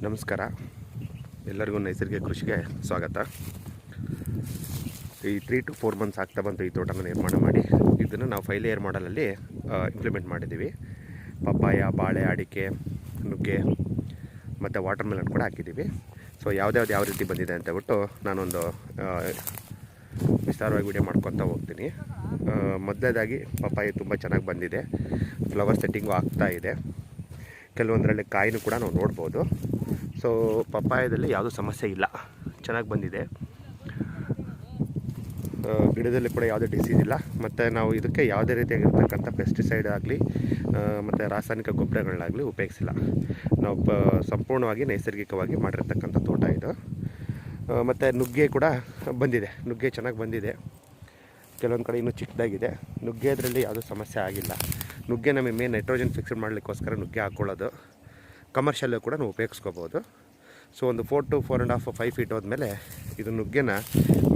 ನಮಸ್ಕಾರ, ಎಲ್ಲರಿಗೂ ನೈಸರ್ಗಿಕ ಕೃಷಿಗೆ ಸ್ವಾಗತ. ಈ 3 to 4 ಮಂತ್ಸ್ ಆಗ್ತಾ ಬಂತು ಈ ತೋಟನ ನಿರ್ಮಾಣ ಮಾಡಿ. ಇದನ್ನು ನಾವು 5 ಲೇಯರ್ ಮಾಡಲಲ್ಲಿ ಇಂಪ್ಲಿಮೆಂಟ್ ಮಾಡಿದ್ದೀವಿ. ಪಪ್ಪಾಯ, ಬಾಳೆ, ಅಡಿಕೆ, ನುಗ್ಗೆ ಮತ್ತು ವಾಟರ್ ಮೆಲನ್ ಕೂಡ ಹಾಕಿದ್ದೀವಿ. ಸೊ ಯಾವ ರೀತಿ ಬಂದಿದೆ ಅಂತ ಹೇಳ್ಬಿಟ್ಟು ನಾನೊಂದು ವಿಸ್ತಾರವಾಗಿ ವಿಡಿಯೋ ಮಾಡ್ಕೊತಾ ಹೋಗ್ತೀನಿ. ಮೊದಲನೇದಾಗಿ ಪಪ್ಪಾಯ ತುಂಬ ಚೆನ್ನಾಗಿ ಬಂದಿದೆ, ಫ್ಲವರ್ ಸೆಟ್ಟಿಂಗು ಆಗ್ತಾ ಇದೆ. ಕೆಲವೊಂದರಲ್ಲಿ ಕಾಯಿನೂ ಕೂಡ ನಾವು ನೋಡ್ಬೋದು. ಸೊ ಪಪ್ಪಾಯದಲ್ಲಿ ಯಾವುದೂ ಸಮಸ್ಯೆ ಇಲ್ಲ, ಚೆನ್ನಾಗಿ ಬಂದಿದೆ. ಗಿಡದಲ್ಲಿ ಕೂಡ ಯಾವುದೇ ಡಿಸೀಸ್ ಇಲ್ಲ. ಮತ್ತು ನಾವು ಇದಕ್ಕೆ ಯಾವುದೇ ರೀತಿಯಾಗಿರ್ತಕ್ಕಂಥ ಪೆಸ್ಟಿಸೈಡ್ ಆಗಲಿ ಮತ್ತು ರಾಸಾಯನಿಕ ಗೊಬ್ಬರಗಳನ್ನಾಗಲಿ ಉಪಯೋಗಿಸಿಲ್ಲ. ನಾವು ಸಂಪೂರ್ಣವಾಗಿ ನೈಸರ್ಗಿಕವಾಗಿ ಮಾಡಿರ್ತಕ್ಕಂಥ ತೋಟ ಇದು. ಮತ್ತು ನುಗ್ಗೆ ಕೂಡ ಬಂದಿದೆ, ನುಗ್ಗೆ ಚೆನ್ನಾಗಿ ಬಂದಿದೆ. ಕೆಲವೊಂದು ಕಡೆ ಇನ್ನೂ ಚಿಕ್ಕದಾಗಿದೆ. ನುಗ್ಗೆ ಅದರಲ್ಲಿ ಯಾವುದೂ ಸಮಸ್ಯೆ ಆಗಿಲ್ಲ. ನುಗ್ಗೆ ನಮಗೆ ಮೇನ್ ನೈಟ್ರೋಜನ್ ಫಿಕ್ಸ್ಡ್ ಮಾಡಲಿಕ್ಕೋಸ್ಕರ ನುಗ್ಗೆ ಹಾಕ್ಕೊಳ್ಳೋದು. ಕಮರ್ಷಿಯಲ್ಲೂ ಕೂಡ ನಾವು ಉಪಯೋಗಿಸ್ಕೋಬೋದು. ಸೊ ಒಂದು 4 to 4.5 5 ಫೀಟ್ ಹೋದ್ಮೇಲೆ ಇದು ನುಗ್ಗೆನ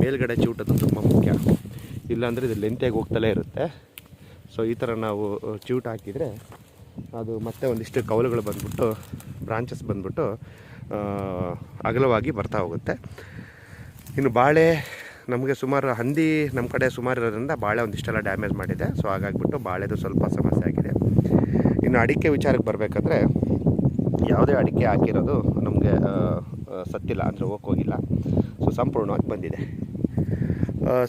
ಮೇಲ್ಗಡೆ ಚಿವುಟೋದು ತುಂಬ ಮುಖ್ಯ. ಇಲ್ಲಾಂದರೆ ಇದು ಲೆಂತಿಯಾಗಿ ಹೋಗ್ತಲೇ ಇರುತ್ತೆ. ಸೊ ಈ ಥರ ನಾವು ಚಿವುಟ ಹಾಕಿದರೆ ಅದು ಮತ್ತೆ ಒಂದಿಷ್ಟು ಕವಲುಗಳು ಬಂದ್ಬಿಟ್ಟು, ಬ್ರಾಂಚಸ್ ಬಂದ್ಬಿಟ್ಟು ಅಗಲವಾಗಿ ಬರ್ತಾ ಹೋಗುತ್ತೆ. ಇನ್ನು ಬಾಳೆ ನಮಗೆ ಸುಮಾರು ಹಂದಿ ನಮ್ಮ ಕಡೆ ಸುಮಾರು ಇರೋದ್ರಿಂದ ಬಾಳೆ ಒಂದಿಷ್ಟೆಲ್ಲ ಡ್ಯಾಮೇಜ್ ಮಾಡಿದೆ. ಸೊ ಹಾಗಾಗಿಬಿಟ್ಟು ಬಾಳೆದು ಸ್ವಲ್ಪ ಸಮಸ್ಯೆ ಆಗಿದೆ. ಇನ್ನು ಅಡಿಕೆ ವಿಚಾರಕ್ಕೆ ಬರಬೇಕಂದ್ರೆ ಯಾವುದೇ ಅಡಿಕೆ ಹಾಕಿರೋದು ನಮಗೆ ಸತ್ತಿಲ್ಲ, ಅಂದರೆ ಹೋಗಿಲ್ಲ. ಸೊ ಸಂಪೂರ್ಣವಾಗಿ ಬಂದಿದೆ.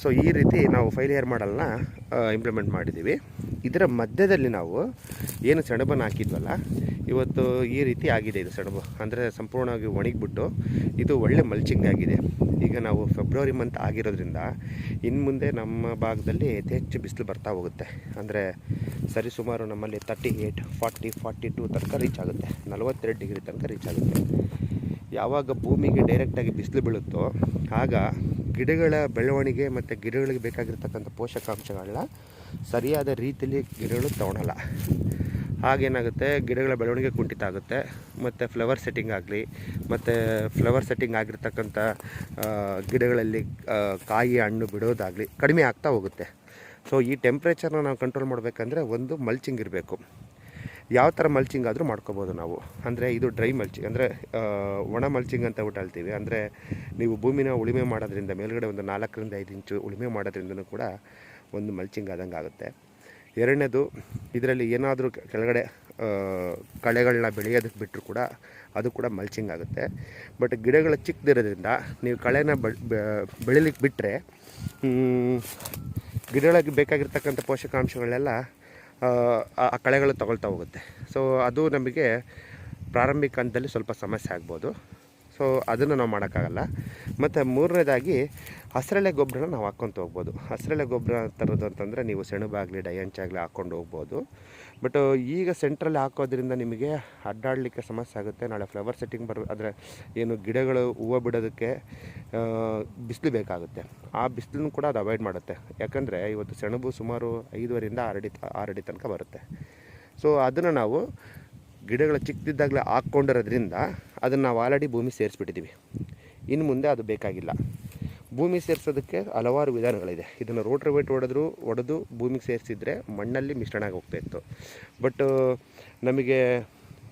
ಸೊ ಈ ರೀತಿ ನಾವು 5 ಲೇಯರ್ ಮಾಡಲ್ನ ಇಂಪ್ಲಿಮೆಂಟ್ ಮಾಡಿದ್ದೀವಿ. ಇದರ ಮಧ್ಯದಲ್ಲಿ ನಾವು ಏನು ಸೆಣಬನ್ನು ಹಾಕಿದ್ವಲ್ಲ, ಇವತ್ತು ಈ ರೀತಿ ಆಗಿದೆ. ಇದು ಸೆಣಬು ಅಂದರೆ ಸಂಪೂರ್ಣವಾಗಿ ಒಣಗಿಬಿಟ್ಟು ಇದು ಒಳ್ಳೆ ಮಲ್ಚಿಂಗ್ ಆಗಿದೆ. ಈಗ ನಾವು ಫೆಬ್ರವರಿ ಮಂತ್ ಆಗಿರೋದ್ರಿಂದ ಇನ್ನು ಮುಂದೆ ನಮ್ಮ ಭಾಗದಲ್ಲಿ ಅತಿ ಹೆಚ್ಚು ಬಿಸಿಲು ಬರ್ತಾ ಹೋಗುತ್ತೆ. ಅಂದರೆ ಸರಿಸುಮಾರು ನಮ್ಮಲ್ಲಿ 38, 40, 42 ತನಕ ರೀಚ್ ಆಗುತ್ತೆ. 42 ಡಿಗ್ರಿ ತನಕ ರೀಚ್ ಆಗುತ್ತೆ. ಯಾವಾಗ ಭೂಮಿಗೆ ಡೈರೆಕ್ಟಾಗಿ ಬಿಸಿಲು ಬೀಳುತ್ತೋ ಆಗ ಗಿಡಗಳ ಬೆಳವಣಿಗೆ ಮತ್ತು ಗಿಡಗಳಿಗೆ ಬೇಕಾಗಿರ್ತಕ್ಕಂಥ ಪೋಷಕಾಂಶಗಳನ್ನ ಸರಿಯಾದ ರೀತಿಯಲ್ಲಿ ಗಿಡಗಳು ತೊಗೊಳಲ್ಲ. ಹಾಗೇನಾಗುತ್ತೆ, ಗಿಡಗಳ ಬೆಳವಣಿಗೆ ಕುಂಠಿತ ಆಗುತ್ತೆ. ಮತ್ತು ಫ್ಲವರ್ ಸೆಟ್ಟಿಂಗ್ ಆಗಲಿ, ಮತ್ತು ಫ್ಲವರ್ ಸೆಟ್ಟಿಂಗ್ ಆಗಿರ್ತಕ್ಕಂಥ ಗಿಡಗಳಲ್ಲಿ ಕಾಯಿ ಹಣ್ಣು ಬಿಡೋದಾಗಲಿ ಕಡಿಮೆ ಆಗ್ತಾ ಹೋಗುತ್ತೆ. ಸೊ ಈ ಟೆಂಪ್ರೇಚರ್ನ ನಾವು ಕಂಟ್ರೋಲ್ ಮಾಡಬೇಕಂದ್ರೆ ಒಂದು ಮಲ್ಚಿಂಗ್ ಇರಬೇಕು. ಯಾವ ಥರ ಮಲ್ಚಿಂಗ್ ಆದರೂ ಮಾಡ್ಕೋಬೋದು ನಾವು. ಅಂದರೆ ಇದು ಡ್ರೈ ಮಲ್ಚಿಂಗ್, ಅಂದರೆ ಒಣ ಮಲ್ಚಿಂಗ್ ಅಂತ ಹೇಳ್ತೀವಿ. ಅಂದರೆ ನೀವು ಭೂಮಿನ ಉಳುಮೆ ಮಾಡೋದ್ರಿಂದ ಮೇಲ್ಗಡೆ ಒಂದು 4 ರಿಂದ 5 ಇಂಚು ಉಳುಮೆ ಮಾಡೋದ್ರಿಂದನೂ ಕೂಡ ಒಂದು ಮಲ್ಚಿಂಗ್ ಆದಂಗೆ ಆಗುತ್ತೆ. ಎರಡನೇದು, ಇದರಲ್ಲಿ ಏನಾದರೂ ಕೆಳಗಡೆ ಕಳೆಗಳನ್ನ ಬೆಳೆಯೋದಕ್ಕೆ ಬಿಟ್ಟರು ಕೂಡ ಅದು ಕೂಡ ಮಲ್ಚಿಂಗ್ ಆಗುತ್ತೆ. ಬಟ್ ಗಿಡಗಳ ಚಿಕ್ಕದಿರೋದ್ರಿಂದ ನೀವು ಕಳೆನ ಬೆಳಿಲಿಕ್ಕೆ ಬಿಟ್ಟರೆ ಗಿಡಗಳಿಗೆ ಬೇಕಾಗಿರ್ತಕ್ಕಂಥ ಪೋಷಕಾಂಶಗಳೆಲ್ಲ ಆ ಕಳೆಗಳು ತಗೊಳ್ತಾ ಹೋಗುತ್ತೆ. ಸೊ ಅದು ನಮಗೆ ಪ್ರಾರಂಭಿಕ ಹಂತದಲ್ಲಿ ಸ್ವಲ್ಪ ಸಮಸ್ಯೆ ಆಗ್ಬೋದು. ಸೊ ಅದನ್ನು ನಾವು ಮಾಡೋಕ್ಕಾಗಲ್ಲ. ಮತ್ತು ಮೂರನೇದಾಗಿ ಹಸಿರೆಲೆ ಗೊಬ್ಬರನ ನಾವು ಹಾಕ್ಕೊತ ಹೋಗ್ಬೋದು. ಹಸಿರೆಲೆ ಗೊಬ್ಬರ ತರೋದು ಅಂತಂದರೆ ನೀವು ಸೆಣಬಾಗಲಿ ಡಯಂಚಾಗಲಿ ಹಾಕ್ಕೊಂಡು ಹೋಗ್ಬೋದು. ಬಟ್ ಈಗ ಸೆಂಟ್ರಲ್ಲಿ ಹಾಕೋದ್ರಿಂದ ನಿಮಗೆ ಅಡ್ಡಾಡಲಿಕ್ಕೆ ಸಮಸ್ಯೆ ಆಗುತ್ತೆ. ನಾಳೆ ಫ್ಲವರ್ ಸೆಟ್ಟಿಂಗ್ ಆದರೆ ಏನು ಗಿಡಗಳು ಹೂವು ಬಿಡೋದಕ್ಕೆ ಬಿಸಿಲು ಬೇಕಾಗುತ್ತೆ. ಆ ಬಿಸಿಲನ್ನು ಕೂಡ ಅದು ಅವಾಯ್ಡ್ ಮಾಡುತ್ತೆ. ಯಾಕಂದರೆ ಇವತ್ತು ಸೆಣಬು ಸುಮಾರು 5.5 ರಿಂದ 6 ಅಡಿ ತನಕ ಬರುತ್ತೆ. ಸೊ ಅದನ್ನು ನಾವು ಗಿಡಗಳ ಚಿಕ್ಕದಿದ್ದಾಗಲೇ ಹಾಕ್ಕೊಂಡಿರೋದ್ರಿಂದ ಅದನ್ನು ನಾವು ಆಲ್ರೆಡಿ ಭೂಮಿ ಸೇರಿಸ್ಬಿಟ್ಟಿದ್ದೀವಿ. ಇನ್ನು ಮುಂದೆ ಅದು ಬೇಕಾಗಿಲ್ಲ. ಭೂಮಿ ಸೇರಿಸೋದಕ್ಕೆ ಹಲವಾರು ವಿಧಾನಗಳಿದೆ. ಇದನ್ನು ರೋಟ್ರಿವೇಟ್ ಹೊಡೆದು ಭೂಮಿಗೆ ಸೇರಿಸಿದ್ರೆ ಮಣ್ಣಲ್ಲಿ ಮಿಶ್ರಣ ಆಗಿ ಹೋಗ್ತಾಯಿತ್ತು. ಬಟ್ ನಮಗೆ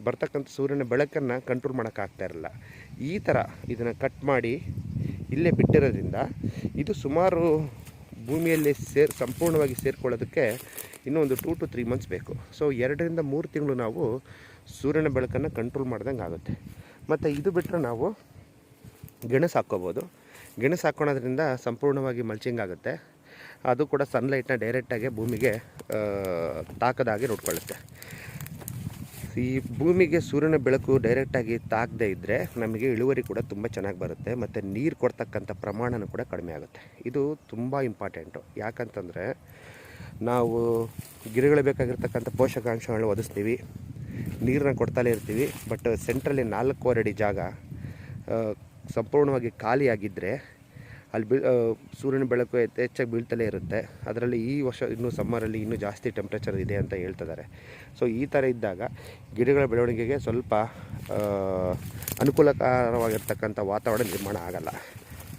ಬರ್ತಕ್ಕಂಥ ಸೂರ್ಯನ ಬೆಳಕನ್ನು ಕಂಟ್ರೋಲ್ ಮಾಡೋಕ್ಕಾಗ್ತಾ ಇರಲ್ಲ. ಈ ಥರ ಇದನ್ನು ಕಟ್ ಮಾಡಿ ಇಲ್ಲೇ ಬಿಟ್ಟಿರೋದ್ರಿಂದ ಇದು ಸುಮಾರು ಭೂಮಿಯಲ್ಲಿ ಸಂಪೂರ್ಣವಾಗಿ ಸೇರಿಕೊಳ್ಳೋದಕ್ಕೆ ಇನ್ನೂ ಒಂದು 2 to 3 ಮಂತ್ಸ್ ಬೇಕು. ಸೊ 2 ರಿಂದ 3 ತಿಂಗಳು ನಾವು ಸೂರ್ಯನ ಬೆಳಕನ್ನು ಕಂಟ್ರೋಲ್ ಮಾಡ್ದಂಗೆ ಆಗುತ್ತೆ. ಮತ್ತು ಇದು ಬಿಟ್ಟರೆ ನಾವು ಗೆಣಸು ಹಾಕ್ಕೋಬೋದು. ಗೆಣಸು ಹಾಕ್ಕೊಳೋದ್ರಿಂದ ಸಂಪೂರ್ಣವಾಗಿ ಮಲ್ಚಿಂಗ್ ಆಗುತ್ತೆ. ಅದು ಕೂಡ ಸನ್ಲೈಟ್ನ ಡೈರೆಕ್ಟಾಗಿ ಭೂಮಿಗೆ ತಾಕದಾಗಿ ನೋಡ್ಕೊಳ್ಳುತ್ತೆ. ಈ ಭೂಮಿಗೆ ಸೂರ್ಯನ ಬೆಳಕು ಡೈರೆಕ್ಟಾಗಿ ತಾಕದೇ ಇದ್ದರೆ ನಮಗೆ ಇಳುವರಿ ಕೂಡ ತುಂಬ ಚೆನ್ನಾಗಿ ಬರುತ್ತೆ. ಮತ್ತು ನೀರು ಕೊಡ್ತಕ್ಕಂಥ ಪ್ರಮಾಣನೂ ಕೂಡ ಕಡಿಮೆ ಆಗುತ್ತೆ. ಇದು ತುಂಬ ಇಂಪಾರ್ಟೆಂಟು. ಯಾಕಂತಂದರೆ ನಾವು ಗಿಡಗಳಿಗೆ ಬೇಕಾಗಿರ್ತಕ್ಕಂಥ ಪೋಷಕಾಂಶಗಳನ್ನ ಒದಗಿಸ್ತೀವಿ, ನೀರನ್ನ ಕೊಡ್ತಲೇ ಇರ್ತೀವಿ. ಬಟ್ ಸೆಂಟ್ರಲ್ಲಿ 4.25 ಅಡಿ ಜಾಗ ಸಂಪೂರ್ಣವಾಗಿ ಖಾಲಿಯಾಗಿದ್ದರೆ ಅಲ್ಲಿ ಸೂರ್ಯನ ಬೆಳಕು ಹೆಚ್ಚಾಗಿ ಬೀಳ್ತಲೇ ಇರುತ್ತೆ. ಅದರಲ್ಲಿ ಈ ವರ್ಷ ಇನ್ನೂ ಸಮ್ಮರಲ್ಲಿ ಇನ್ನೂ ಜಾಸ್ತಿ ಟೆಂಪ್ರೇಚರ್ ಇದೆ ಅಂತ ಹೇಳ್ತಿದ್ದಾರೆ. ಸೊ ಈ ಥರ ಇದ್ದಾಗ ಗಿಡಗಳ ಬೆಳವಣಿಗೆಗೆ ಸ್ವಲ್ಪ ಅನುಕೂಲಕರವಾಗಿರ್ತಕ್ಕಂಥ ವಾತಾವರಣ ನಿರ್ಮಾಣ ಆಗಲ್ಲ.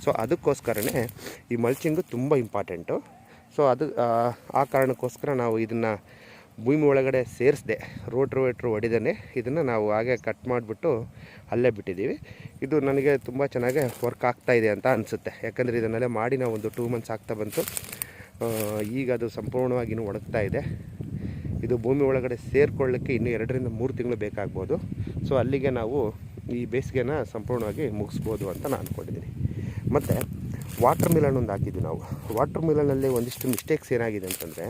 ಸೊ ಅದಕ್ಕೋಸ್ಕರನೇ ಈ ಮಲ್ಚಿಂಗು ತುಂಬ ಇಂಪಾರ್ಟೆಂಟು. ಸೊ ಅದು ಆ ಕಾರಣಕ್ಕೋಸ್ಕರ ನಾವು ಇದನ್ನು ಭೂಮಿ ಒಳಗಡೆ ಸೇರಿಸದೆ ರೋಟ್ರು ಹೊಡಿದೇ ಇದನ್ನು ನಾವು ಹಾಗೆ ಕಟ್ ಮಾಡಿಬಿಟ್ಟು ಅಲ್ಲೇ ಬಿಟ್ಟಿದ್ದೀವಿ. ಇದು ನನಗೆ ತುಂಬ ಚೆನ್ನಾಗಿ ವರ್ಕ್ ಆಗ್ತಾಯಿದೆ ಅಂತ ಅನಿಸುತ್ತೆ. ಯಾಕಂದರೆ ಇದನ್ನೆಲ್ಲ ಮಾಡಿ ನಾವು ಒಂದು 2 ಮಂತ್ಸ್ ಆಗ್ತಾ ಬಂತು. ಈಗ ಅದು ಸಂಪೂರ್ಣವಾಗಿ ಇನ್ನೂ ಒಣಗ್ತಾ ಇದೆ. ಇದು ಭೂಮಿ ಒಳಗಡೆ ಸೇರಿಕೊಳ್ಳಿಕ್ಕೆ ಇನ್ನೂ 2 ರಿಂದ 3 ತಿಂಗಳು ಬೇಕಾಗ್ಬೋದು. ಸೊ ಅಲ್ಲಿಗೆ ನಾವು ಈ ಬೇಸಿಗೆನ ಸಂಪೂರ್ಣವಾಗಿ ಮುಗಿಸ್ಬೋದು ಅಂತ ನಾನು ಅಂದ್ಕೊಂಡಿದ್ದೀನಿ. ಮತ್ತು ವಾಟರ್ ಮಿಲನ್ ಒಂದು ಹಾಕಿದ್ವಿ ನಾವು. ವಾಟರ್ ಮಿಲನಲ್ಲಿ ಒಂದಿಷ್ಟು ಮಿಸ್ಟೇಕ್ಸ್ ಏನಾಗಿದೆ ಅಂತಂದರೆ,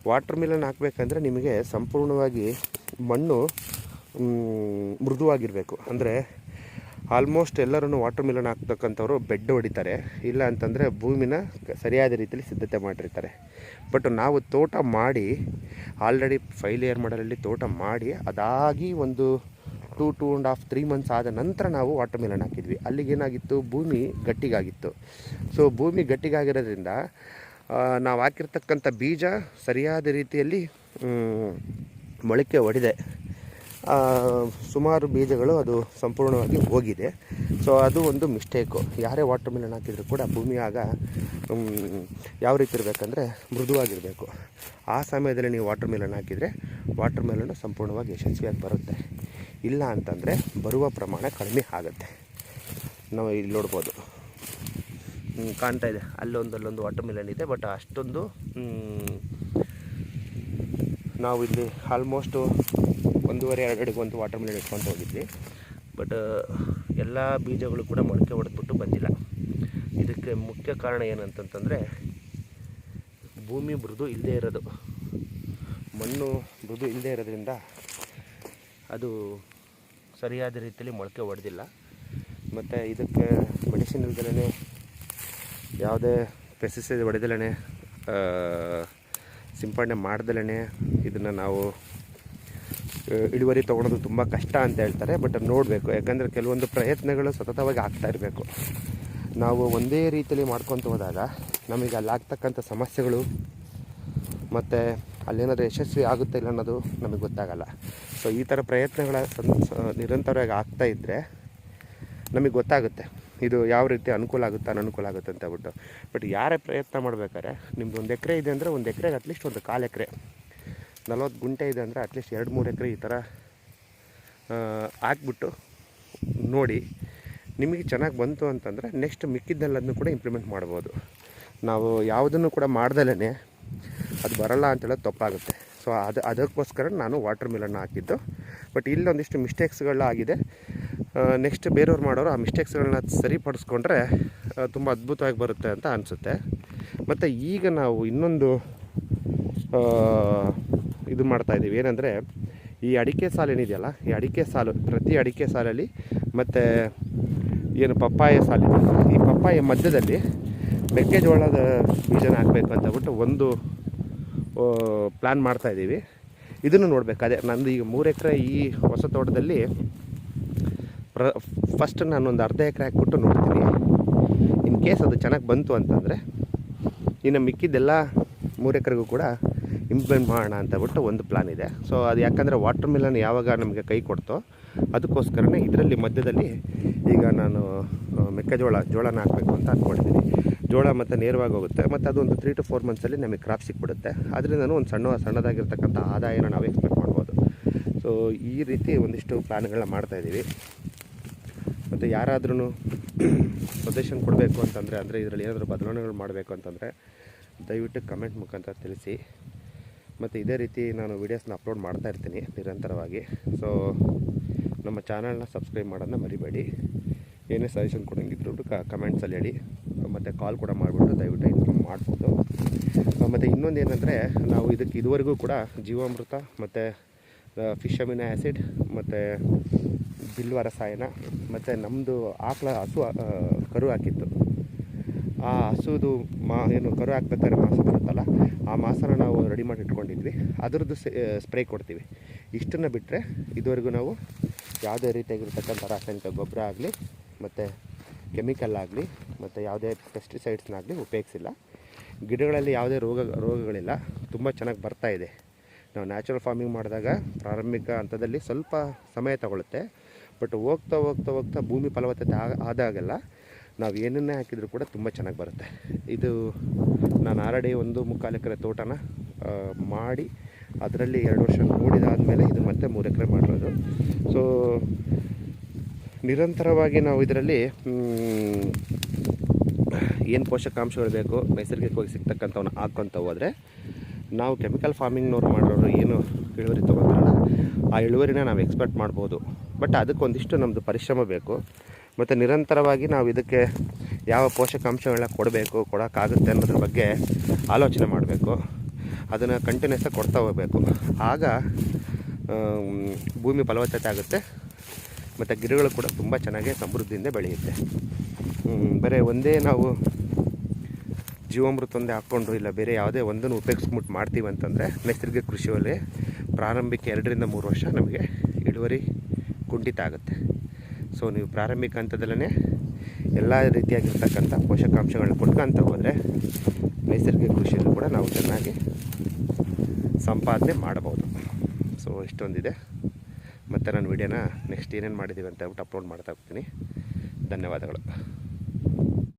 ವಾಟರ್ ಮಿಲನ್ ಹಾಕಬೇಕಂದ್ರೆ ನಿಮಗೆ ಸಂಪೂರ್ಣವಾಗಿ ಮಣ್ಣು ಮೃದುವಾಗಿರಬೇಕು. ಅಂದರೆ ಆಲ್ಮೋಸ್ಟ್ ಎಲ್ಲರೂ ವಾಟರ್ ಮಿಲನ್ ಹಾಕ್ತಕ್ಕಂಥವ್ರು ಬೆಡ್ ಹೊಡಿತಾರೆ, ಇಲ್ಲ ಅಂತಂದರೆ ಭೂಮಿನ ಸರಿಯಾದ ರೀತಿಯಲ್ಲಿ ಸಿದ್ಧತೆ ಮಾಡಿರ್ತಾರೆ. ಬಟ್ ನಾವು ತೋಟ ಮಾಡಿ ಆಲ್ರೆಡಿ 5 ಲೇಯರ್ ಮಾಡಲಲ್ಲಿ ತೋಟ ಮಾಡಿ ಅದಾಗಿ ಒಂದು 2.5-3 ಮಂತ್ಸ್ ಆದ ನಂತರ ನಾವು ವಾಟರ್ ಮಿಲನ್ ಹಾಕಿದ್ವಿ. ಅಲ್ಲಿಗೇನಾಗಿತ್ತು, ಭೂಮಿ ಗಟ್ಟಿಗಾಗಿತ್ತು. ಸೊ ಭೂಮಿ ಗಟ್ಟಿಗಾಗಿರೋದ್ರಿಂದ ನಾವು ಹಾಕಿರ್ತಕ್ಕಂಥ ಬೀಜ ಸರಿಯಾದ ರೀತಿಯಲ್ಲಿ ಮೊಳಕೆ ಹೊಡೆದೆ. ಸುಮಾರು ಬೀಜಗಳು ಅದು ಸಂಪೂರ್ಣವಾಗಿ ಹೋಗಿದೆ. ಸೊ ಅದು ಒಂದು ಮಿಸ್ಟೇಕು. ಯಾರೇ ವಾಟರ್ ಮಿಲನ್ ಹಾಕಿದರೂ ಕೂಡ ಭೂಮಿ ಆಗ ಯಾವ ರೀತಿ ಇರಬೇಕಂದ್ರೆ ಮೃದುವಾಗಿರಬೇಕು. ಆ ಸಮಯದಲ್ಲಿ ನೀವು ವಾಟರ್ ಮಿಲನ್ ಹಾಕಿದರೆ ವಾಟರ್ ಮಿಲನ್ನು ಸಂಪೂರ್ಣವಾಗಿ ಯಶಸ್ವಿಯಾಗಿ ಬರುತ್ತೆ. ಇಲ್ಲ ಅಂತಂದರೆ ಬರುವ ಪ್ರಮಾಣ ಕಡಿಮೆ ಆಗುತ್ತೆ. ನಾವು ಇಲ್ಲಿ ನೋಡ್ಬೋದು, ಕಾಣ್ತಾ ಇದೆ, ಅಲ್ಲೊಂದು ವಾಟರ್ ಮಿಲನ್ ಇದೆ. ಬಟ್ ಅಷ್ಟೊಂದು ನಾವು ಇಲ್ಲಿ ಆಲ್ಮೋಸ್ಟು 1.5-2 ಅಡಿಗೆ ಒಂದು ವಾಟರ್ ಮಿಲನ್ ಇಟ್ಕೊತ ಹೋಗಿದ್ವಿ. ಬಟ್ ಎಲ್ಲ ಬೀಜಗಳು ಕೂಡ ಮೊಳಕೆ ಹೊಡೆದ್ಬಿಟ್ಟು ಬಂದಿಲ್ಲ. ಇದಕ್ಕೆ ಮುಖ್ಯ ಕಾರಣ ಏನಂತಂತಂದರೆ ಭೂಮಿ ಮೃದು ಇಲ್ಲದೇ ಇರೋದು, ಮಣ್ಣು ಮೃದು ಇಲ್ಲದೇ ಇರೋದ್ರಿಂದ ಅದು ಸರಿಯಾದ ರೀತಿಯಲ್ಲಿ ಮೊಳಕೆ ಹೊಡೆದಿಲ್ಲ. ಮತ್ತು ಇದಕ್ಕೆ ಮೆಡಿಸಿನ್ ಇಲ್ದಲೇ, ಯಾವುದೇ ಪೆಸ್ಟಿಸೈಡ್ ಹೊಡೆದಲೇ, ಸಿಂಪಡಣೆ ಮಾಡ್ದಲೇ ಇದನ್ನು ನಾವು ಇಳುವರಿ ತೊಗೊಳೋದು ತುಂಬ ಕಷ್ಟ ಅಂತ ಹೇಳ್ತಾರೆ. ಬಟ್ ನೋಡಬೇಕು, ಯಾಕಂದರೆ ಕೆಲವೊಂದು ಪ್ರಯತ್ನಗಳು ಸತತವಾಗಿ ಆಗ್ತಾ ಇರಬೇಕು. ನಾವು ಒಂದೇ ರೀತಿಯಲ್ಲಿ ಮಾಡ್ಕೊತ ಹೋದಾಗ ನಮಗೆ ಅಲ್ಲಿ ಆಗ್ತಕ್ಕಂಥ ಸಮಸ್ಯೆಗಳು ಮತ್ತು ಅಲ್ಲೇನಾದರೂ ಯಶಸ್ವಿ ಆಗುತ್ತೆ ಇಲ್ಲ ಅನ್ನೋದು ನಮಗೆ ಗೊತ್ತಾಗಲ್ಲ. ಸೊ ಈ ಥರ ಪ್ರಯತ್ನಗಳ ನಿರಂತರವಾಗಿ ಆಗ್ತಾಯಿದ್ದರೆ ನಮಗೆ ಗೊತ್ತಾಗುತ್ತೆ ಇದು ಯಾವ ರೀತಿ ಅನುಕೂಲ ಆಗುತ್ತೆ ಅನನುಕೂಲ ಆಗುತ್ತೆ ಅಂತ ಹೇಳ್ಬಿಟ್ಟು. ಬಟ್ ಯಾರೇ ಪ್ರಯತ್ನ ಮಾಡ್ಬೇಕಾದ್ರೆ ನಿಮ್ದು 1 ಎಕರೆ ಇದೆ ಅಂದರೆ 1 ಎಕರೆಗೆ ಅಟ್ಲೀಸ್ಟ್ ಒಂದು 1/4 ಎಕರೆ, 40 ಗುಂಟೆ ಇದೆ ಅಂದರೆ ಅಟ್ಲೀಸ್ಟ್ 2-3 ಎಕರೆ ಈ ಥರ ಹಾಕ್ಬಿಟ್ಟು ನೋಡಿ. ನಿಮಗೆ ಚೆನ್ನಾಗಿ ಬಂತು ಅಂತಂದರೆ ನೆಕ್ಸ್ಟ್ ಮಿಕ್ಕಿದ್ದೆಲ್ಲದನ್ನು ಕೂಡ ಇಂಪ್ಲಿಮೆಂಟ್ ಮಾಡ್ಬೋದು. ನಾವು ಯಾವುದನ್ನು ಕೂಡ ಮಾಡ್ದಲೇ ಅದು ಬರಲ್ಲ ಅಂತೇಳೋದು ತಪ್ಪಾಗುತ್ತೆ. ಸೊ ಅದಕ್ಕೋಸ್ಕರ ನಾನು ವಾಟರ್ ಮಿಲನ್ ಹಾಕಿದ್ದು. ಬಟ್ ಇಲ್ಲೊಂದಿಷ್ಟು ಮಿಸ್ಟೇಕ್ಸ್ಗಳಾಗಿದೆ. ನೆಕ್ಸ್ಟ್ ಬೇರೆಯವ್ರು ಮಾಡೋರು ಆ ಮಿಸ್ಟೇಕ್ಸ್ಗಳನ್ನ ಸರಿಪಡಿಸ್ಕೊಂಡ್ರೆ ತುಂಬ ಅದ್ಭುತವಾಗಿ ಬರುತ್ತೆ ಅಂತ ಅನಿಸುತ್ತೆ. ಮತ್ತು ಈಗ ನಾವು ಇನ್ನೊಂದು ಇದು ಮಾಡ್ತಾಯಿದ್ದೀವಿ. ಏನಂದರೆ ಈ ಅಡಿಕೆ ಸಾಲು ಏನಿದೆಯಲ್ಲ, ಈ ಅಡಿಕೆ ಸಾಲು, ಪ್ರತಿ ಅಡಿಕೆ ಸಾಲಲ್ಲಿ ಮತ್ತು ಏನು ಪಪ್ಪಾಯ ಸಾಲಿದೆ, ಈ ಪಪ್ಪಾಯ ಮಧ್ಯದಲ್ಲಿ ಮೆಕ್ಕೆಜೋಳದ ಬೀಜನ ಹಾಕಬೇಕು ಅಂತ ಹೇಳ್ಬಿಟ್ಟು ಒಂದು ಪ್ಲ್ಯಾನ್ ಮಾಡ್ತಾಯಿದ್ದೀವಿ. ಇದನ್ನು ನೋಡಬೇಕು. ಅದೇ ನಂದು ಈಗ 3 ಎಕರೆ ಈ ಹೊಸ ತೋಟದಲ್ಲಿ ಫಸ್ಟ್ ನಾನೊಂದು ಅರ್ಧ ಎಕರೆ ಹಾಕ್ಬಿಟ್ಟು ನೋಡ್ತೀನಿ. ಇನ್ ಕೇಸ್ ಅದು ಚೆನ್ನಾಗಿ ಬಂತು ಅಂತಂದರೆ ಇನ್ನು ಮಿಕ್ಕಿದ್ದೆಲ್ಲ 3 ಎಕರೆಗೂ ಕೂಡ ಇಂಪ್ಲಿಮೆಂಟ್ ಮಾಡೋಣ ಅಂತ ಹೇಳ್ಬಿಟ್ಟು ಒಂದು ಪ್ಲಾನ್ ಇದೆ. ಸೊ ಅದು ಯಾಕಂದರೆ ವಾಟರ್ ಮಿಲನ್ ಯಾವಾಗ ನಮಗೆ ಕೈ ಕೊಡ್ತೋ ಅದಕ್ಕೋಸ್ಕರನೇ ಇದರಲ್ಲಿ ಮಧ್ಯದಲ್ಲಿ ಈಗ ನಾನು ಜೋಳನ ಹಾಕಬೇಕು ಅಂತ ಅಂದ್ಕೊಂಡಿದ್ದೀನಿ. ಜೋಳ ಮತ್ತು ನೇರವಾಗಿ ಹೋಗುತ್ತೆ, ಮತ್ತು ಅದೊಂದು 3 to 4 ಮಂತ್ಸಲ್ಲಿ ನಮಗೆ ಕ್ರಾಪ್ ಸಿಕ್ಬಿಡುತ್ತೆ. ಅದರಿಂದ ಒಂದು ಸಣ್ಣದಾಗಿರ್ತಕ್ಕಂಥ ಆದಾಯನ ನಾವು ಎಕ್ಸ್ಪೆಕ್ಟ್ ಮಾಡ್ಬೋದು. ಸೊ ಈ ರೀತಿ ಒಂದಿಷ್ಟು ಪ್ಲ್ಯಾನ್ಗಳನ್ನ ಮಾಡ್ತಾಯಿದ್ದೀವಿ. ಮತ್ತು ಯಾರಾದ್ರೂ ಸಜೆಷನ್ ಕೊಡಬೇಕು ಅಂತಂದರೆ, ಅಂದರೆ ಇದರಲ್ಲಿ ಏನಾದರೂ ಬದಲಾವಣೆಗಳು ಮಾಡಬೇಕು ಅಂತಂದರೆ ದಯವಿಟ್ಟು ಕಮೆಂಟ್ ಮುಖಾಂತರ ತಿಳಿಸಿ. ಮತ್ತು ಇದೇ ರೀತಿ ನಾನು ವೀಡಿಯೋಸ್ನ ಅಪ್ಲೋಡ್ ಮಾಡ್ತಾಯಿರ್ತೀನಿ ನಿರಂತರವಾಗಿ. ಸೊ ನಮ್ಮ ಚಾನಲ್ನ ಸಬ್ಸ್ಕ್ರೈಬ್ ಮಾಡೋದನ್ನ ಮರಿಬೇಡಿ. ಏನೇ ಸಜೆಷನ್ ಕೊಡೋಂಗಿದ್ರು ಕಮೆಂಟ್ಸಲ್ಲಿ ಹೇಳಿ, ಮತ್ತು ಕಾಲ್ ಕೂಡ ಮಾಡಿಬಿಟ್ಟು ದಯವಿಟ್ಟು ಇನ್ಫಾರ್ಮ್ ಮಾಡ್ಬೋದು. ಮತ್ತು ಇನ್ನೊಂದು ಏನಂದರೆ, ನಾವು ಇದಕ್ಕೆ ಇದುವರೆಗೂ ಕೂಡ ಜೀವಾಮೃತ ಮತ್ತು ಫಿಶ್ ಅಮಿನೋ ಆ್ಯಸಿಡ್ ಮತ್ತು ಬಿಲ್ವ ರಸಾಯನ ಮತ್ತು ನಮ್ಮದು ಹಸು ಕರು ಹಾಕಿತ್ತು. ಆ ಹಸುದು ಏನು ಕರು ಹಾಕ್ಬೇಕಾದ್ರೆ ಮಾಂಸ ಬರುತ್ತಲ್ಲ, ಆ ಮಾಂಸನ ನಾವು ರೆಡಿ ಮಾಡಿ ಇಟ್ಕೊಂಡಿದ್ವಿ. ಅದರದ್ದು ಸ್ಪ್ರೇ ಕೊಡ್ತೀವಿ. ಇಷ್ಟನ್ನು ಬಿಟ್ಟರೆ ಇದುವರೆಗೂ ನಾವು ಯಾವುದೇ ರೀತಿಯಾಗಿರ್ತಕ್ಕಂಥ ರಾಸಾಯನಿಕ ಗೊಬ್ಬರ ಆಗಲಿ ಮತ್ತು ಕೆಮಿಕಲ್ ಆಗಲಿ ಮತ್ತು ಯಾವುದೇ ಪೆಸ್ಟಿಸೈಡ್ಸ್ನಾಗಲಿ ಉಪಯೋಗಿಸಿಲ್ಲ. ಗಿಡಗಳಲ್ಲಿ ಯಾವುದೇ ರೋಗಗಳಿಲ್ಲ. ತುಂಬ ಚೆನ್ನಾಗಿ ಬರ್ತಾಯಿದೆ. ನಾವು ನ್ಯಾಚುರಲ್ ಫಾರ್ಮಿಂಗ್ ಮಾಡಿದಾಗ ಪ್ರಾರಂಭಿಕ ಹಂತದಲ್ಲಿ ಸ್ವಲ್ಪ ಸಮಯ ತಗೊಳುತ್ತೆ. ಬಟ್ ಹೋಗ್ತಾ ಭೂಮಿ ಫಲವತ್ತತೆ ಆದಾಗೆಲ್ಲ ನಾವು ಏನನ್ನೇ ಹಾಕಿದರೂ ಕೂಡ ತುಂಬ ಚೆನ್ನಾಗಿ ಬರುತ್ತೆ. ಇದು ನಾನು ಆಲ್ರೆಡಿ 1.25 ಎಕರೆ ತೋಟನ ಮಾಡಿ ಅದರಲ್ಲಿ 2 ವರ್ಷ ನೋಡಿದಾದಮೇಲೆ ಇದು ಮತ್ತೆ 3 ಎಕರೆ ಮಾಡಿರೋದು. ಸೊ ನಿರಂತರವಾಗಿ ನಾವು ಇದರಲ್ಲಿ ಏನು ಪೋಷಕಾಂಶಗಳು ಬೇಕು ನೈಸರ್ಗಿಕವಾಗಿ ಸಿಗ್ತಕ್ಕಂಥವನ್ನ ಹಾಕ್ಕೊತ ಹೋದರೆ ನಾವು ಕೆಮಿಕಲ್ ಫಾರ್ಮಿಂಗ್ನವ್ರು ಮಾಡೋರು ಏನು ಇಳುವರಿ ತೊಗೊತಾರಲ್ಲ ಆ ಇಳುವರಿನ ನಾವು ಎಕ್ಸ್ಪೆಕ್ಟ್ ಮಾಡ್ಬೋದು. ಬಟ್ ಅದಕ್ಕೊಂದಿಷ್ಟು ನಮ್ಮದು ಪರಿಶ್ರಮ ಬೇಕು. ಮತ್ತು ನಿರಂತರವಾಗಿ ನಾವು ಇದಕ್ಕೆ ಯಾವ ಪೋಷಕಾಂಶಗಳನ್ನ ಕೊಡಬೇಕು, ಕೊಡೋಕ್ಕಾಗುತ್ತೆ ಅನ್ನೋದ್ರ ಬಗ್ಗೆ ಆಲೋಚನೆ ಮಾಡಬೇಕು. ಅದನ್ನು ಕಂಟಿನ್ಯೂಸಾಗಿ ಕೊಡ್ತಾ ಹೋಗಬೇಕು. ಆಗ ಭೂಮಿ ಫಲವತ್ತತೆ ಆಗುತ್ತೆ ಮತ್ತು ಗಿಡಗಳು ಕೂಡ ತುಂಬ ಚೆನ್ನಾಗಿ ಸಮೃದ್ಧಿಯಿಂದ ಬೆಳೆಯುತ್ತೆ. ಬರೀ ಒಂದೇ ನಾವು ಜೀವಾಮೃತ ಒಂದೇ ಹಾಕ್ಕೊಂಡು ಇಲ್ಲ ಬೇರೆ ಯಾವುದೇ ಒಂದನ್ನು ಉಪಯೋಗಿಸ್ಬಿಟ್ಟು ಮಾಡ್ತೀವಿ ಅಂತಂದರೆ ನೈಸರ್ಗಿಕ ಕೃಷಿಯಲ್ಲಿ ಪ್ರಾರಂಭಿಕ 2 ರಿಂದ 3 ವರ್ಷ ನಮಗೆ ಇಳುವರಿ ಕುಂಠಿತ ಆಗುತ್ತೆ. ಸೊ ನೀವು ಪ್ರಾರಂಭಿಕ ಹಂತದಲ್ಲೇ ಎಲ್ಲ ರೀತಿಯಾಗಿರ್ತಕ್ಕಂಥ ಪೋಷಕಾಂಶಗಳನ್ನ ಕೊಟ್ಕೊಂತ ಹೋದರೆ ನೈಸರ್ಗಿಕ ಕೃಷಿಯಲ್ಲೂ ಕೂಡ ನಾವು ಚೆನ್ನಾಗಿ ಸಂಪಾದನೆ ಮಾಡಬಹುದು. ಸೊ ಇಷ್ಟೊಂದಿದೆ. ಮತ್ತು ನಾನು ವಿಡಿಯೋನ ನೆಕ್ಸ್ಟ್ ಏನೇನು ಮಾಡಿದ್ದೀವಿ ಅಂತ ಹೇಳ್ಬಿಟ್ಟು ಅಪ್ಲೋಡ್ ಮಾಡ್ತಾ ಹೋಗ್ತೀನಿ. ಧನ್ಯವಾದಗಳು.